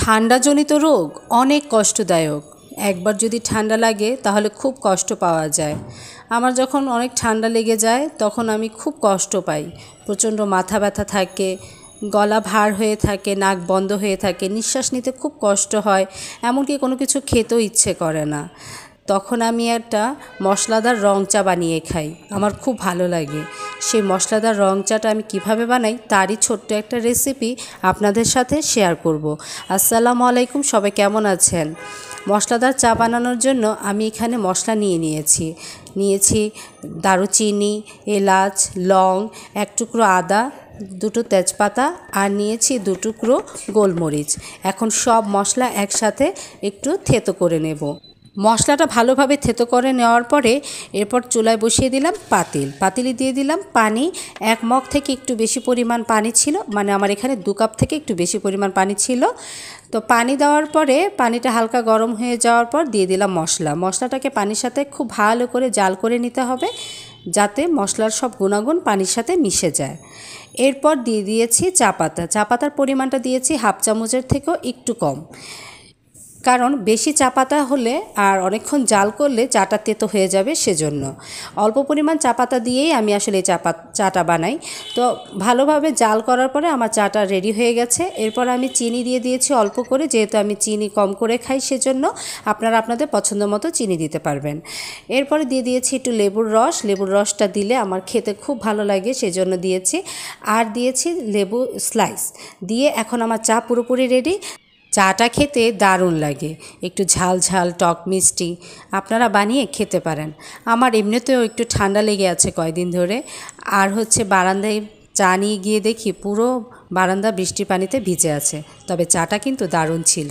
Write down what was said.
ঠান্ডাজনিত রোগ অনেক কষ্টদায়ক। একবার যদি ঠান্ডা লাগে তাহলে খুব কষ্ট পাওয়া যায়। আমার যখন অনেক ঠান্ডা লেগে যায় তখন আমি খুব কষ্ট পাই। প্রচণ্ড মাথা ব্যথা থাকে, গলা ভার হয়ে থাকে, নাক বন্ধ হয়ে থাকে, নিঃশ্বাস নিতে খুব কষ্ট হয়, এমনকি কোনো কিছু খেতেও ইচ্ছে করে না। তখন আমি একটা মশলাদার রং চা বানিয়ে খাই, আমার খুব ভালো লাগে। সেই মশলাদার রং চাটা আমি কিভাবে বানাই তারই ছোট্ট একটা রেসিপি আপনাদের সাথে শেয়ার করব। আসসালামু আলাইকুম, সবাই কেমন আছেন? মশলাদার চা বানানোর জন্য আমি এখানে মশলা নিয়েছি দারুচিনি, এলাচ, লং, এক টুকরো আদা, দুটো তেজপাতা আর নিয়েছি 2 টুকরো গোলমরিচ। এখন সব মশলা একসাথে একটু থেতো করে নেব। মশলাটা ভালোভাবে থেতো করে নেওয়ার পরে এরপর চুলায় বসিয়ে দিলাম পাতিলে দিয়ে দিলাম পানি। 1 মগ থেকে একটু বেশি পরিমাণ পানি ছিল, মানে আমার এখানে 2 কাপ থেকে একটু বেশি পরিমাণ পানি ছিল। তো পানি দেওয়ার পরে পানিটা হালকা গরম হয়ে যাওয়ার পর দিয়ে দিলাম মশলাটাকে পানির সাথে খুব ভালো করে জাল করে নিতে হবে, যাতে মশলার সব গুণাগুণ পানির সাথে মিশে যায়। এরপর দিয়ে দিয়েছি চা পাতার পরিমাণটা দিয়েছি 1/2 চামচের থেকেও একটু কম, কারণ বেশি চা পাতা হলে আর অনেকক্ষণ জাল করলে চাটা তেতো হয়ে যাবে, সেজন্য অল্প পরিমাণ চা পাতা দিয়েই আমি আসলে চাটা বানাই। তো ভালোভাবে জাল করার পরে আমার চাটা রেডি হয়ে গেছে। এরপর আমি চিনি দিয়ে দিয়েছি অল্প করে, যেহেতু আমি চিনি কম করে খাই, সেজন্য আপনারা আপনাদের পছন্দ মতো চিনি দিতে পারবেন। এরপরে দিয়ে দিয়েছি একটু লেবুর রসটা দিলে আমার খেতে খুব ভালো লাগে, সেজন্য দিয়েছি। আর দিয়েছি লেবু স্লাইস দিয়ে এখন আমার চা পুরোপুরি রেডি। চাটা খেতে দারুণ লাগে, একটু ঝাল ঝাল টক মিষ্টি, আপনারা বানিয়ে খেতে পারেন। আমার এমনিতেও একটু ঠান্ডা লেগে আছে কয়েকদিন ধরে। আর বারান্দায় চা নিয়ে গিয়ে দেখি পুরো বারান্দা বৃষ্টির পানিতে ভিজে আছে, তবে চাটা কিন্তু দারুণ ছিল।